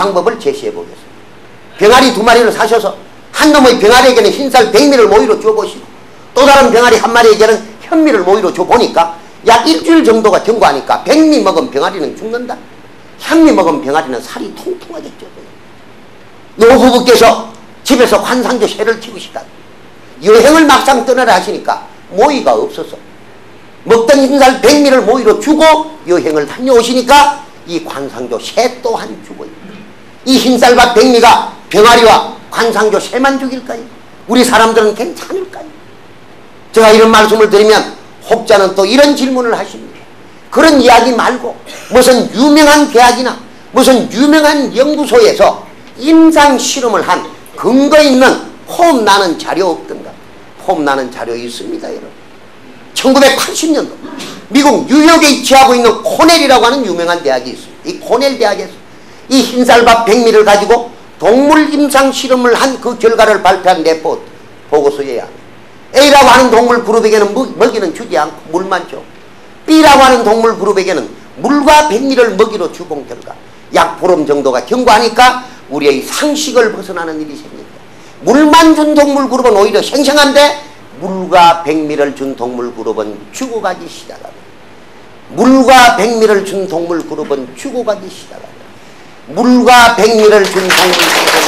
방법을 제시해 보겠습니다. 병아리 2마리를 사셔서 한 놈의 병아리에게는 흰쌀 100미를 모이로 줘보시고 또 다른 병아리 한 마리에게는 현미를 모이로 줘보니까 약 일주일 정도가 경과하니까 100미 먹은 병아리는 죽는다. 현미 먹은 병아리는 살이 통통하겠죠. 노부부께서 집에서 관상조 새를 키우시다. 여행을 막상 떠나라 하시니까 모이가 없어서 먹던 흰쌀 100미를 모이로 주고 여행을 다녀오시니까 이 관상조 새 또한 죽어요. 이 흰쌀밥 100미가 병아리와 관상조 새만 죽일까요? 우리 사람들은 괜찮을까요? 제가 이런 말씀을 드리면 혹자는 또 이런 질문을 하십니다. 그런 이야기 말고 무슨 유명한 대학이나 무슨 유명한 연구소에서 임상 실험을 한 근거 있는 폼나는 자료 없던가? 폼나는 자료 있습니다, 여러분. 1980년도 미국 뉴욕에 위치하고 있는 코넬이라고 하는 유명한 대학이 있습니다. 이 코넬 대학에서 이 흰쌀밥 100미를 가지고 동물 임상 실험을 한 그 결과를 발표한 레포트 보고서여야 합니다. A라고 하는 동물 그룹에게는 먹이는 주지 않고 물만 줘. B라고 하는 동물 그룹에게는 물과 100미를 먹이로 주본 결과 약 보름 정도가 경과하니까 우리의 상식을 벗어나는 일이 생깁니다. 물만 준 동물 그룹은 오히려 생생한데 물과 100미를 준 동물 그룹은 죽어가기 시작합니다. 물과 100미를 준 동물 그룹은 죽어가기 시작합니다. 물과 100미를 준 동물 그룹은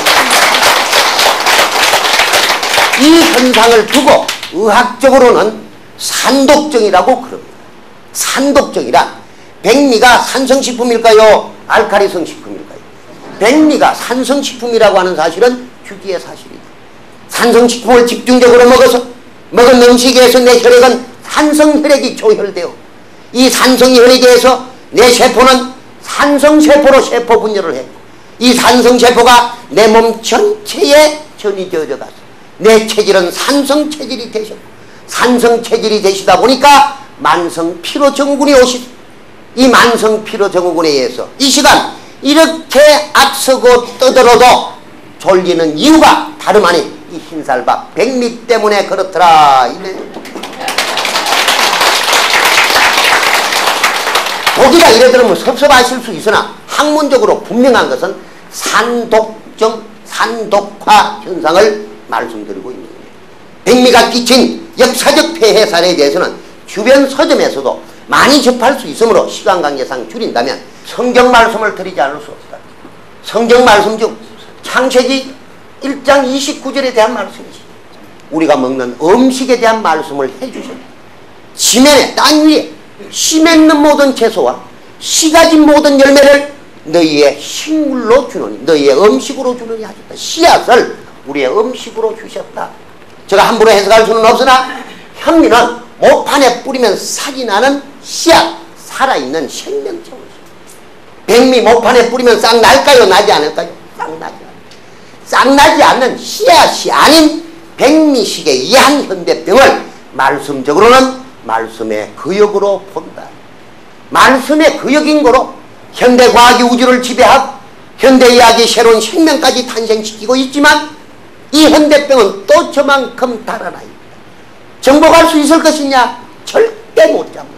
이 현상을 두고 의학적으로는 산독증이라고 그럽니다. 산독증이란 100미가 산성식품일까요? 알칼리성식품일까요? 100미가 산성식품이라고 하는 사실은 주기의 사실이다. 산성식품을 집중적으로 먹어서 먹은 음식에서 내 혈액은 산성혈액이 조혈되어 이 산성혈액에서 내 세포는 산성세포로 세포 분열을 했고 이 산성세포가 내 몸 전체에 전이되어져 갔어. 내 체질은 산성체질이 되셨고 산성체질이 되시다 보니까 만성피로증후군이 오시죠. 이 만성피로증후군에 의해서 이 시간 이렇게 앞서고 떠들어도 졸리는 이유가 다름 아닌 이 흰쌀밥 100미 때문에 그렇더라. 보기가 이래 들으면 섭섭하실 수 있으나 학문적으로 분명한 것은 산독증, 산독화 현상을 말씀드리고 있는 거예요. 100미가 끼친 역사적 폐해 사례에 대해서는 주변 서점에서도 많이 접할 수 있으므로 시간 관계상 줄인다면 성경 말씀을 드리지 않을 수 없다. 성경 말씀 중 창세기 1장 29절에 대한 말씀이지. 우리가 먹는 음식에 대한 말씀을 해주셨다. 지면에 땅 위에 씨 맺는 모든 채소와 씨 가진 모든 열매를 너희의 식물로 주노니 너희의 음식으로 주노니 하셨다. 씨앗을 우리의 음식으로 주셨다. 제가 함부로 해석할 수는 없으나 현미는 모판에 뿌리면 싹이 나는 씨앗, 살아있는 생명체입니다. 100미 모판에 뿌리면 싹 날까요? 나지 않을까요? 싹 나지 않아요. 싹 나지 않는 씨앗이 아닌 100미식의 이한 현대병을 말씀적으로는 말씀의 거역으로 본다. 말씀의 거역인 거로 현대과학이 우주를 지배하고 현대의학이 새로운 생명까지 탄생시키고 있지만 이 현대병은 또 저만큼 달아나 있다. 정복할 수 있을 것이냐? 절대 못 잡는다.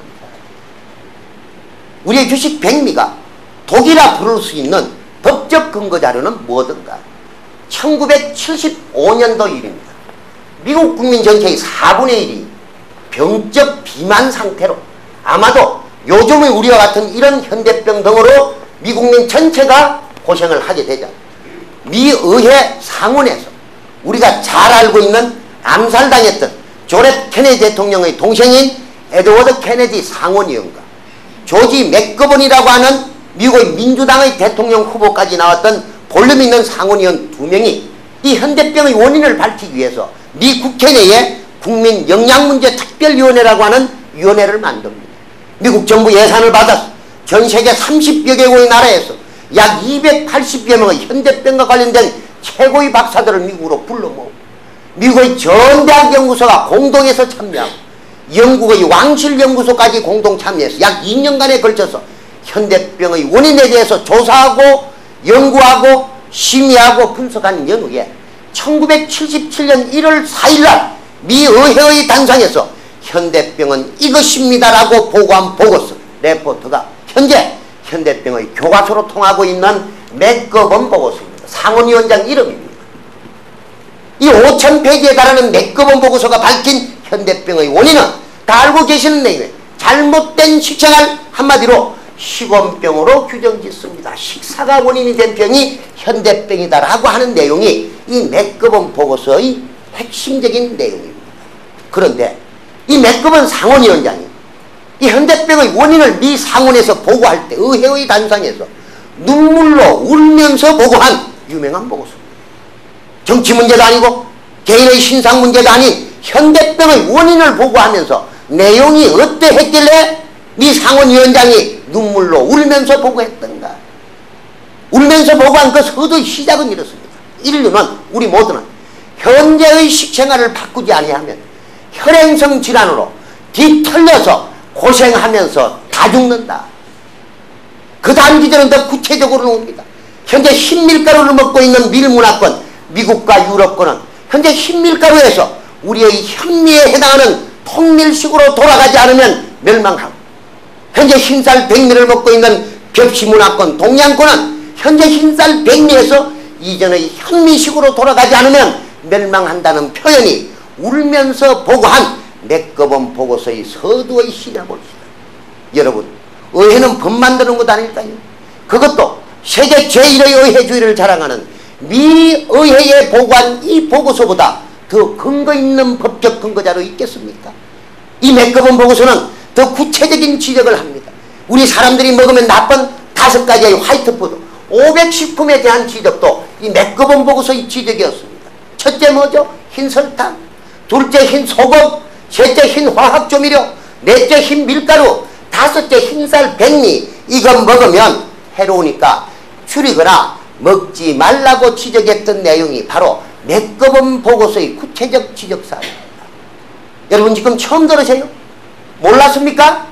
우리의 주식 100미가 독이라 부를 수 있는 법적 근거 자료는 뭐든가 1975년도 일입니다. 미국 국민 전체의 4분의 1이 병적 비만 상태로 아마도 요즘의 우리와 같은 이런 현대병 등으로 미국민 전체가 고생을 하게 되자 미 의회 상원에서 우리가 잘 알고 있는 암살당했던 존 F 케네디 대통령의 동생인 에드워드 케네디 상원의원과 조지 맥거번이라고 하는 미국의 민주당의 대통령 후보까지 나왔던 볼륨 있는 상원의원 2명이 이 현대병의 원인을 밝히기 위해서 미 국회 내에 국민 영양문제 특별위원회라고 하는 위원회를 만듭니다. 미국 정부 예산을 받아서 전 세계 30여 개국의 나라에서 약 280여 명의 현대병과 관련된 최고의 박사들을 미국으로 불러 모으고 미국의 전 대학 연구소가 공동해서 참여하고 영국의 왕실 연구소까지 공동 참여해서 약 2년간에 걸쳐서 현대병의 원인에 대해서 조사하고 연구하고 심의하고 분석한 연후에 1977년 1월 4일날 미 의회의 단상에서 현대병은 이것입니다라고 보고한 보고서 레포트가 현재 현대병의 교과서로 통하고 있는 맥거범 보고서입니다. 상원위원장 이름입니다. 이 5,000페이지에 달하는 맥거범 보고서가 밝힌 현대병의 원인은 다 알고 계시는 내용이에요. 잘못된 식생활, 한마디로 식원병으로 규정짓습니다. 식사가 원인이 된 병이 현대병이다라고 하는 내용이 이 맥거범 보고서의 핵심적인 내용입니다. 그런데 이 맥거범 상원위원장이 이 현대병의 원인을 미 상원에서 보고할 때 의회의 단상에서 눈물로 울면서 보고한 유명한 보고서입니다. 정치 문제도 아니고 개인의 신상 문제도 아닌 현대병의 원인을 보고하면서 내용이 어떠했길래 미 상원위원장이 눈물로 울면서 보고했던가. 울면서 보고한 그 서두의 시작은 이렇습니다. 인류는, 우리 모두는 현재의 식생활을 바꾸지 아니하면 혈행성 질환으로 뒤틀려서 고생하면서 다 죽는다. 그 다음 기절은 더 구체적으로 옵니다. 현재 흰밀가루를 먹고 있는 밀문화권, 미국과 유럽권은 현재 흰밀가루에서 우리의 현미에 해당하는 통밀식으로 돌아가지 않으면 멸망하고, 현재 흰쌀 백미를 먹고 있는 벽시문화권, 동양권은 현재 흰쌀 백미에서 이전의 현미식으로 돌아가지 않으면 멸망한다는 표현이 울면서 보고한 맥거범 보고서의 서두의 시작입니다. 여러분, 의회는 법 만드는 것 아닐까요? 그것도 세계 제1의 의회주의를 자랑하는 미 의회에 보고한 이 보고서보다 더 근거 있는 법적 근거자로 있겠습니까? 이 맥거범 보고서는 더 구체적인 지적을 합니다. 우리 사람들이 먹으면 나쁜 5가지의 화이트푸드, 500식품에 대한 지적도 이 맥거범 보고서의 지적이었습니다. 첫째 뭐죠? 흰설탕, 둘째 흰소금, 셋째 흰화학조미료, 넷째 흰밀가루, 다섯째 흰쌀 백미. 이거 먹으면 해로우니까 줄이거나 먹지 말라고 지적했던 내용이 바로 맥거범 보고서의 구체적 지적사항입니다. 여러분 지금 처음 들으세요? 몰랐습니까?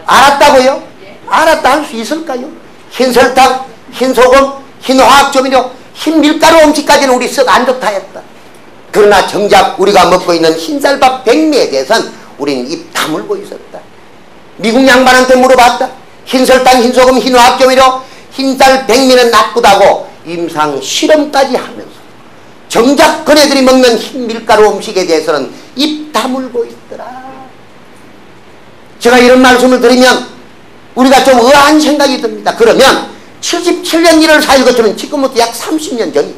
알았다고요? 알았다 할 수 있을까요? 흰설탕, 흰소금, 흰화학조미료, 흰밀가루 음식까지는 우리 썩 안 좋다 했다. 그러나 정작 우리가 먹고 있는 흰쌀밥 백미에 대해서는 우리는 입 다물고 있었다. 미국 양반한테 물어봤다. 흰설탕, 흰소금, 흰화학조미료, 흰쌀 백미는 나쁘다고 임상 실험까지 하면서 정작 그네들이 먹는 흰밀가루 음식에 대해서는 입 다물고 있더라. 제가 이런 말씀을 드리면 우리가 좀 의아한 생각이 듭니다. 그러면 77년 1월 4일 것처럼 지금부터 약 30년 전이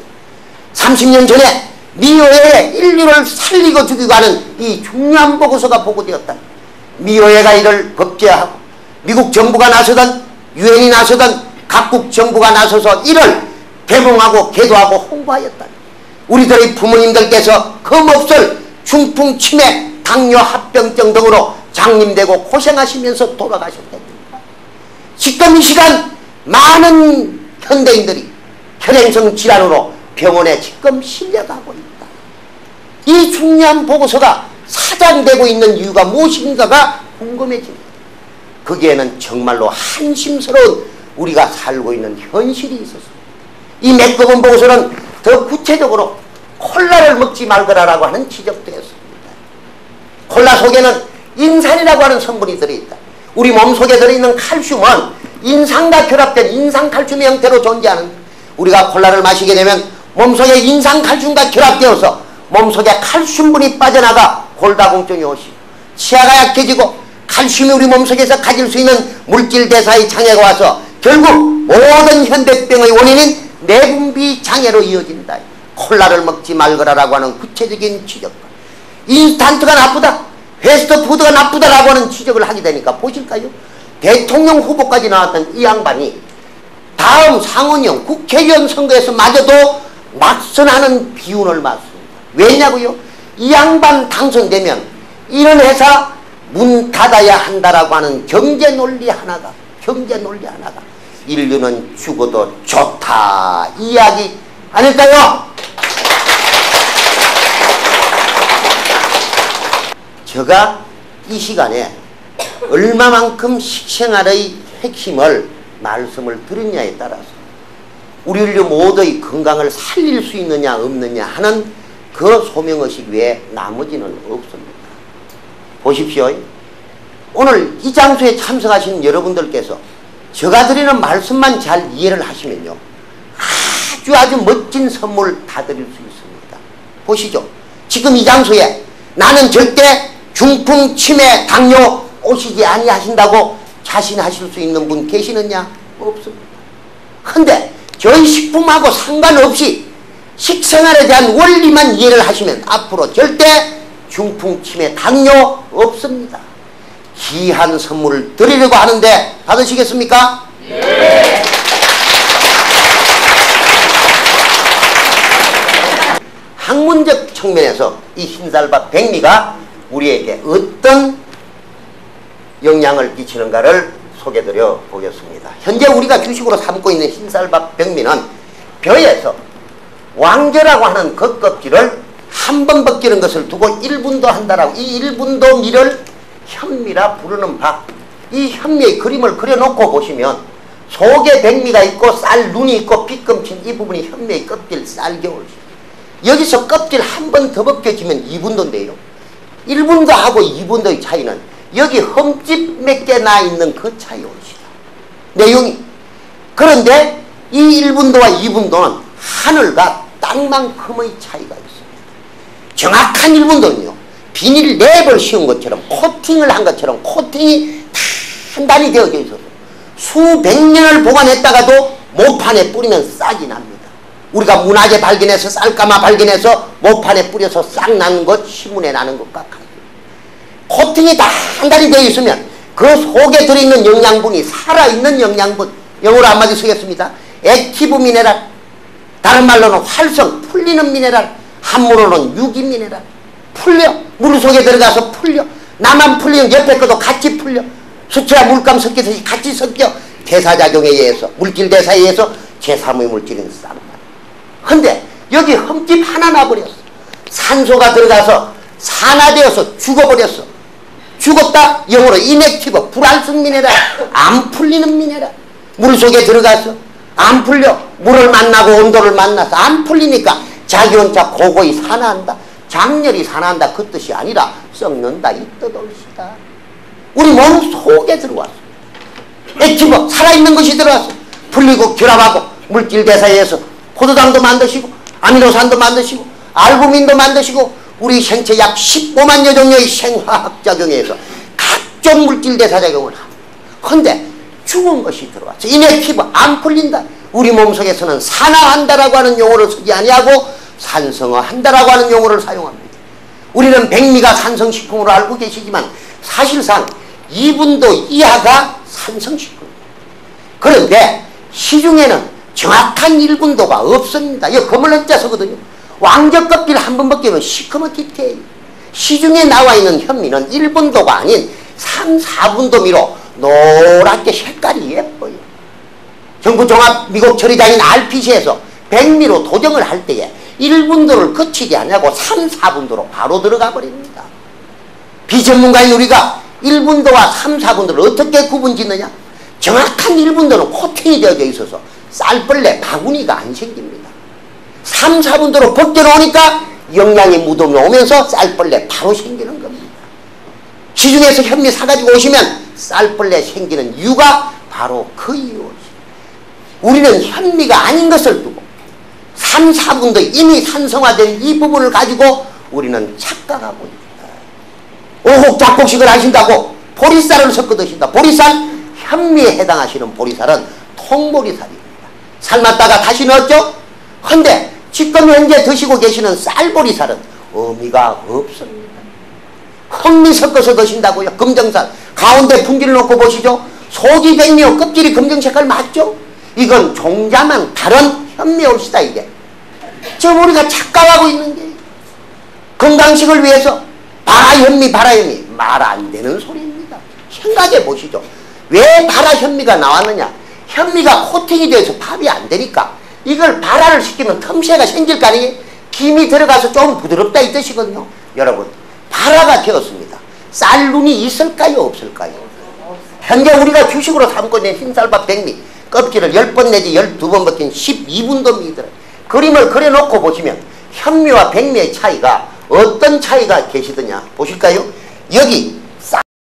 30년 전에 미의회에 인류를 살리고 죽이고 하는 이 중요한 보고서가 보고되었다. 미의회가 이를 법제화하고 미국 정부가 나서든 유엔이 나서든 각국 정부가 나서서 이를 개봉하고 계도하고 홍보하였다. 우리들의 부모님들께서 겁없을 중풍, 치매, 당뇨, 합병증 등으로 장님되고 고생하시면서 돌아가셨답니다. 지금 이 시간 많은 현대인들이 혈행성 질환으로 병원에 지금 실려가고 있다. 이 중요한 보고서가 사장되고 있는 이유가 무엇인가가 궁금해집니다. 거기에는 정말로 한심스러운 우리가 살고 있는 현실이 있었습니다. 이 맥거범 보고서는 더 구체적으로 콜라를 먹지 말거라라고 하는 지적도 했습니다. 콜라 속에는 인산이라고 하는 성분이 들어있다. 우리 몸속에 들어있는 칼슘은 인산과 결합된 인산칼슘의 형태로 존재하는, 우리가 콜라를 마시게 되면 몸속에 인산칼슘과 결합되어서 몸속에 칼슘분이 빠져나가 골다공증이 오시고 치아가 약해지고 칼슘이 우리 몸속에서 가질 수 있는 물질 대사의 장애가 와서 결국 모든 현대병의 원인인 내분비 장애로 이어진다. 콜라를 먹지 말거라라고 하는 구체적인 지적과 인스턴트가 나쁘다, 패스트푸드가 나쁘다라고 하는 지적을 하게 되니까 보실까요? 대통령 후보까지 나왔던 이 양반이 다음 상원형 국회의원 선거에서 마저도 낙선하는 비운을 맞습니다. 왜냐고요? 이 양반 당선되면 이런 회사 문 닫아야 한다라고 하는 경제 논리 하나가 인류는 죽어도 좋다 이야기 아닐까요? 제가 이 시간에 얼마만큼 식생활의 핵심을 말씀을 드렸냐에 따라서 우리 인류 모두의 건강을 살릴 수 있느냐 없느냐 하는 그 소명의식 외에 나머지는 없습니다. 보십시오. 오늘 이 장소에 참석하신 여러분들께서 제가 드리는 말씀만 잘 이해를 하시면요, 아주 멋진 선물 다 드릴 수 있습니다. 보시죠. 지금 이 장소에 나는 절대 중풍, 치매, 당뇨 오시지 아니하신다고 자신하실 수 있는 분 계시느냐? 없습니다. 근데 저희 식품하고 상관없이 식생활에 대한 원리만 이해를 하시면 앞으로 절대 중풍, 치매, 당뇨 없습니다. 귀한 선물을 드리려고 하는데 받으시겠습니까? 네. 학문적 측면에서 이 흰쌀밥 백미가 우리에게 어떤 영향을 끼치는가를 소개드려 보겠습니다. 현재 우리가 주식으로 삼고 있는 흰쌀밥 백미는 벼에서 왕저라고 하는 겉껍질을 한 번 벗기는 것을 두고 1분도 한다라고, 이 1분도 미를 현미라 부르는 바, 이 현미의 그림을 그려놓고 보시면 속에 백미가 있고 쌀 눈이 있고 빗금친 이 부분이 현미의 껍질 쌀겨울. 여기서 껍질 한 번 더 벗겨지면 2분도인데요. 1분도하고 2분도의 차이는 여기 흠집 몇 개 나 있는 그 차이 옳시다. 내용이. 그런데 이 1분도와 2분도는 하늘과 땅만큼의 차이가 있습니다. 정확한 1분도는요, 비닐 랩을 씌운 것처럼, 코팅을 한 것처럼 코팅이 단단히 되어져 있어서 수백 년을 보관했다가도 모판에 뿌리면 싹이 납니다. 우리가 문화재 발견해서 쌀가마 발견해서 모판에 뿌려서 싹 나는 것, 시문에 나는 것과 같아요. 코팅이 단단히 되어 있으면 그 속에 들어있는 영양분이 살아있는 영양분, 영어로 한마디 쓰겠습니다. 액티브 미네랄, 다른 말로는 활성, 풀리는 미네랄, 한문으로는 유기미네랄. 풀려. 물 속에 들어가서 풀려. 나만 풀리면 옆에 것도 같이 풀려. 수치와 물감 섞이듯이 같이 섞여. 대사작용에 의해서, 물질 대사에 의해서 제3의 물질은 쌍다. 근데 여기 흠집 하나 나버렸어. 산소가 들어가서 산화되어서 죽어버렸어. 죽었다? 영어로 인액티브, 불활성 미네랄, 안 풀리는 미네랄. 물 속에 들어가서 안 풀려. 물을 만나고 온도를 만나서 안 풀리니까 자기혼자 고고히 산화한다. 장렬히 산화한다 그 뜻이 아니라 썩는다 이 뜻올시다. 우리 몸 속에 들어왔어. 액티브, 살아있는 것이 들어왔어. 풀리고 결합하고 물질 대사에 의해서 포도당도 만드시고 아미노산도 만드시고 알부민도 만드시고 우리 생체 약 15만여 종류의 생화학작용에 의해서 각종 물질 대사작용을 합니다. 그런데 죽은 것이 들어왔어. 인액티브, 안 풀린다. 우리 몸속에서는 산화한다라고 하는 용어를 쓰지 아니하고 산성화한다라고 하는 용어를 사용합니다. 우리는 백미가 산성식품으로 알고 계시지만 사실상 2분도 이하가 산성식품입니다. 그런데 시중에는 정확한 1분도가 없습니다. 이거 거물렁자서거든요. 왕적 껍질 한 번 벗기면 시커멓게 시중에 나와 있는 현미는 1분도가 아닌 3, 4분도 미로 노랗게 색깔이 예뻐요. 정부종합 미국 처리장인 RPC에서 백미로 도정을 할 때에 1분도를 거치지 않냐고 3, 4분도로 바로 들어가 버립니다. 비전문가인 우리가 1분도와 3, 4분도를 어떻게 구분짓느냐? 정확한 1분도는 코팅이 되어져 있어서 쌀벌레, 바구니가 안 생깁니다. 3, 4분도로 벗겨놓으니까 영양이 묻어오면서 쌀벌레 바로 생기는 겁니다. 시중에서 현미 사가지고 오시면 쌀벌레 생기는 이유가 바로 그 이유입니다. 우리는 현미가 아닌 것을 두고 3, 4분도 이미 산성화된 이 부분을 가지고 우리는 착각하고 있다. 오곡작곡식을 하신다고 보리쌀을 섞어 드신다. 보리쌀, 현미에 해당하시는 보리쌀은 통보리쌀입니다. 삶았다가 다시 넣었죠? 근데 지금 현재 드시고 계시는 쌀보리쌀은 의미가 없습니다. 현미 섞어서 드신다고요. 검정쌀 가운데 분기를 놓고 보시죠. 속이 백미요 껍질이 검정 색깔 맞죠? 이건 종자만 다른 현미올시다. 이게 지금 우리가 착각하고 있는 게 건강식을 위해서 발아현미 발아현미 말 안 되는 소리입니다. 생각해 보시죠. 왜 발아현미가 나왔느냐? 현미가 코팅이 돼서 밥이 안 되니까 이걸 발화를 시키면 틈새가 생길 거 아니에요? 김이 들어가서 좀 부드럽다 이 뜻이거든요. 여러분 발화가 되었습니다. 쌀눈이 있을까요 없을까요? 현재 우리가 주식으로 삼고 있는 흰쌀밥 백미 껍질을 10번 내지 12번 벗긴 12분도 미더라. 그림을 그려놓고 보시면 현미와 백미의 차이가 어떤 차이가 계시더냐 보실까요? 여기